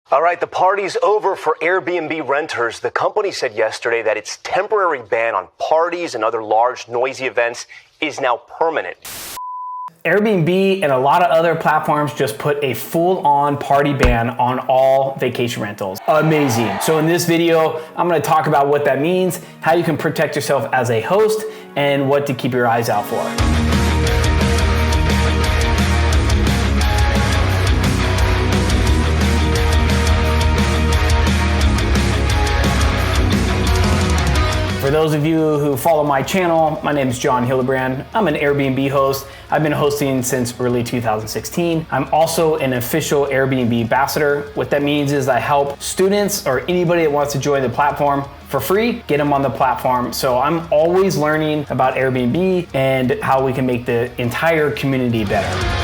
All right, the party's over for Airbnb renters. The company said yesterday that its temporary ban on parties and other large, noisy events is now permanent. Airbnb and a lot of other platforms just put a full-on party ban on all vacation rentals. Amazing. So in this video, I'm going to talk about what that means, how you can protect yourself as a host, and what to keep your eyes out for. For those of you who follow my channel, my name is John Hildebrand. I'm an Airbnb host. I've been hosting since early 2016. I'm also an official Airbnb ambassador. What that means is I help students or anybody that wants to join the platform for free, get them on the platform. So I'm always learning about Airbnb and how we can make the entire community better.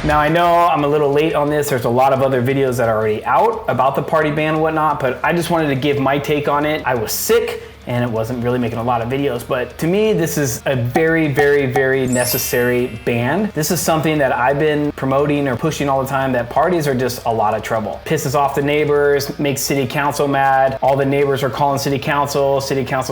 Now I know I'm a little late on this. There's a lot of other videos that are already out about the party ban and whatnot, but I just wanted to give my take on it. I was sick and it wasn't really making a lot of videos, but to me, this is a very, very, very necessary ban. This is something that I've been promoting or pushing all the time, that parties are just a lot of trouble. Pisses off the neighbors, makes city council mad. All the neighbors are calling city council's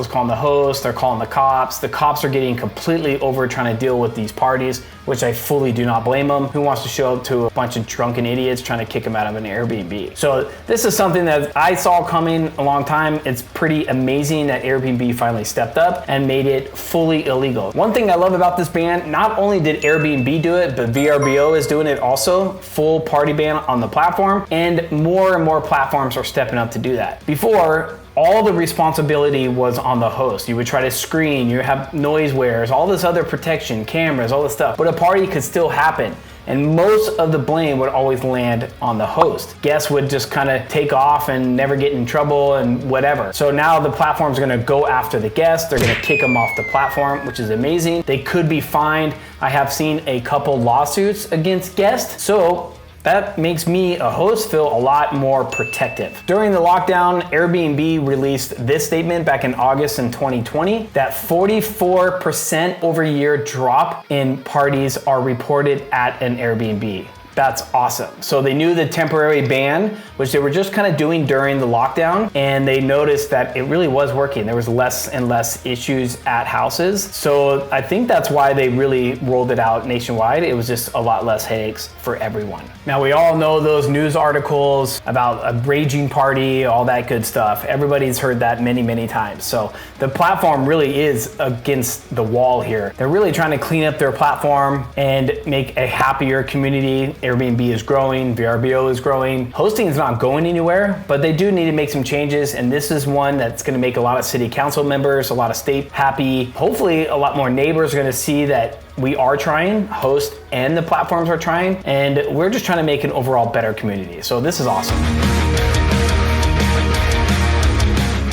calling the host, they're calling the cops. The cops are getting completely over trying to deal with these parties, which I fully do not blame them. Who wants to show up to a bunch of drunken idiots trying to kick them out of an Airbnb? So this is something that I saw coming a long time. It's pretty amazing that Airbnb finally stepped up and made it fully illegal. One thing I love about this ban, not only did Airbnb do it, but VRBO is doing it also, full party ban on the platform, and more platforms are stepping up to do that. Before, all the responsibility was on the host. You would try to screen, you have NoiseAware, all this other protection, cameras, all this stuff, but a party could still happen. And most of the blame would always land on the host. Guests would just kind of take off and never get in trouble and whatever. So now the platform's gonna go after the guests. They're gonna kick them off the platform, which is amazing. They could be fined. I have seen a couple lawsuits against guests. So that makes me, a host, feel a lot more protective. During the lockdown, Airbnb released this statement back in August in 2020, that 44% over year drop in parties are reported at an Airbnb. That's awesome. So they knew the temporary ban, which they were just kind of doing during the lockdown, and they noticed that it really was working. There was less and less issues at houses. So I think that's why they really rolled it out nationwide. It was just a lot less headaches for everyone. Now we all know those news articles about a raging party, all that good stuff. Everybody's heard that many, many times. So the platform really is against the wall here. They're really trying to clean up their platform and make a happier community. Airbnb is growing, VRBO is growing. Hosting is not going anywhere, but they do need to make some changes, and this is one that's gonna make a lot of city council members, a lot of state happy. Hopefully a lot more neighbors are gonna see that we are trying, host and the platforms are trying, and we're just trying to make an overall better community. So this is awesome.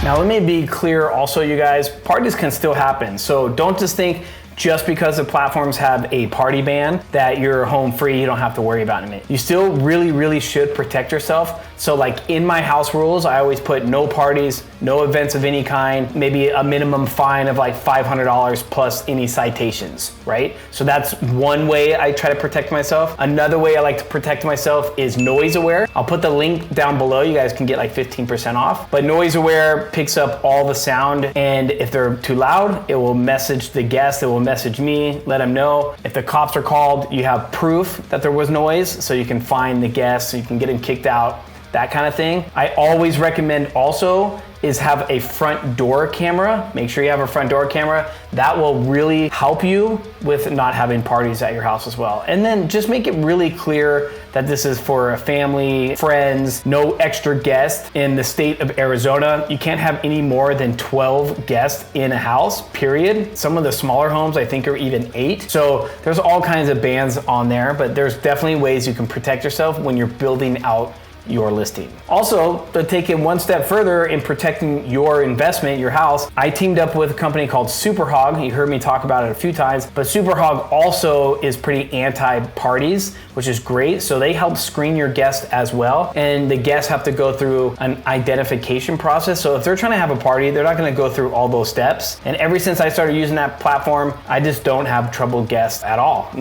Now let me be clear also, you guys, parties can still happen. So don't just think just because the platforms have a party ban that you're home free, you don't have to worry about it. You still really should protect yourself. So like in my house rules, I always put no parties, no events of any kind, maybe a minimum fine of like $500 plus any citations, right? So that's one way I try to protect myself. Another way I like to protect myself is NoiseAware. I'll put the link down below. You guys can get like 15% off. But NoiseAware picks up all the sound, and if they're too loud, it will message the guest, it will message me, let them know. If the cops are called, you have proof that there was noise, so you can find the guest, so you can get them kicked out, that kind of thing. I always recommend also is have a front door camera. Make sure you have a front door camera. That will really help you with not having parties at your house as well. And then just make it really clear that this is for a family, friends, no extra guests. In the state of Arizona, you can't have any more than 12 guests in a house, period. Some of the smaller homes I think are even 8. So there's all kinds of bans on there, but there's definitely ways you can protect yourself when you're building out your listing. Also, to take it one step further in protecting your investment, your house, I teamed up with a company called SuperHog. You heard me talk about it a few times, but SuperHog also is pretty anti-parties, which is great. So they help screen your guests as well. And the guests have to go through an identification process. So if they're trying to have a party, they're not gonna go through all those steps. And ever since I started using that platform, I just don't have troubled guests at all.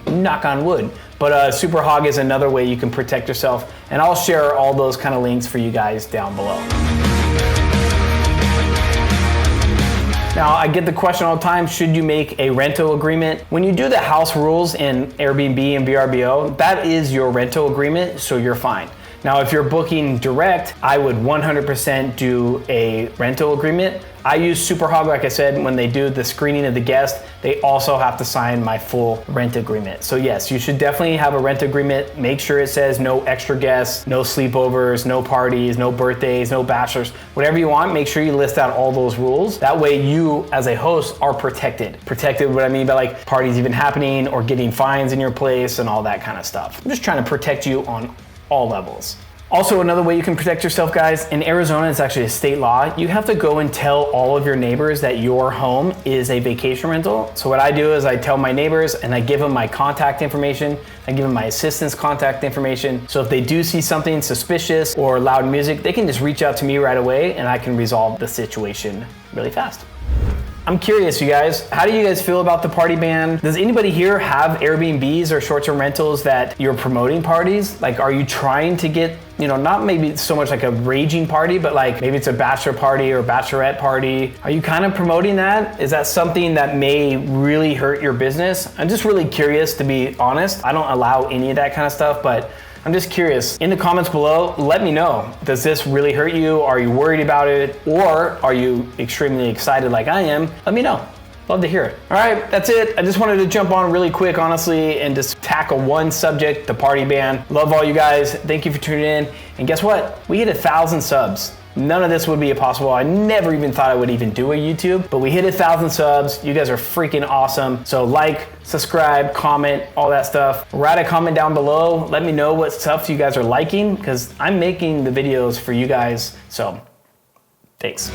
Knock on wood. But SuperHog is another way you can protect yourself, and I'll share all those kind of links for you guys down below. Now, I get the question all the time, should you make a rental agreement? When you do the house rules in Airbnb and VRBO, that is your rental agreement, so you're fine. Now, if you're booking direct, I would 100% do a rental agreement. I use SuperHog, like I said, when they do the screening of the guest, they also have to sign my full rent agreement. So yes, you should definitely have a rent agreement. Make sure it says no extra guests, no sleepovers, no parties, no birthdays, no bachelors, whatever you want. Make sure you list out all those rules. That way you, as a host, are protected. Protected, what I mean by like parties even happening or getting fines in your place and all that kind of stuff. I'm just trying to protect you on all levels. Also, another way you can protect yourself, guys, in Arizona, it's actually a state law. You have to go and tell all of your neighbors that your home is a vacation rental. So what I do is I tell my neighbors and I give them my contact information. I give them my assistant's contact information. So if they do see something suspicious or loud music, they can just reach out to me right away and I can resolve the situation really fast. I'm curious, you guys, how do you guys feel about the party ban? Does anybody here have Airbnbs or short-term rentals that you're promoting parties? Like, are you trying to get, not maybe so much like a raging party, but like maybe it's a bachelor party or bachelorette party? Are you kind of promoting that? Is that something that may really hurt your business? I'm just really curious, to be honest. I don't allow any of that kind of stuff, but I'm just curious. In the comments below, let me know. Does this really hurt you? Are you worried about it? Or are you extremely excited like I am? Let me know. Love to hear it. All right, that's it. I just wanted to jump on really quick, honestly, and just tackle one subject, the party ban. Love all you guys. Thank you for tuning in. And guess what? We hit 1,000 subs. None of this would be possible. I never even thought I would even do a YouTube, but we hit 1,000 subs. You guys are freaking awesome. So like, subscribe, comment, all that stuff. Write a comment down below. Let me know what stuff you guys are liking, because I'm making the videos for you guys. So thanks.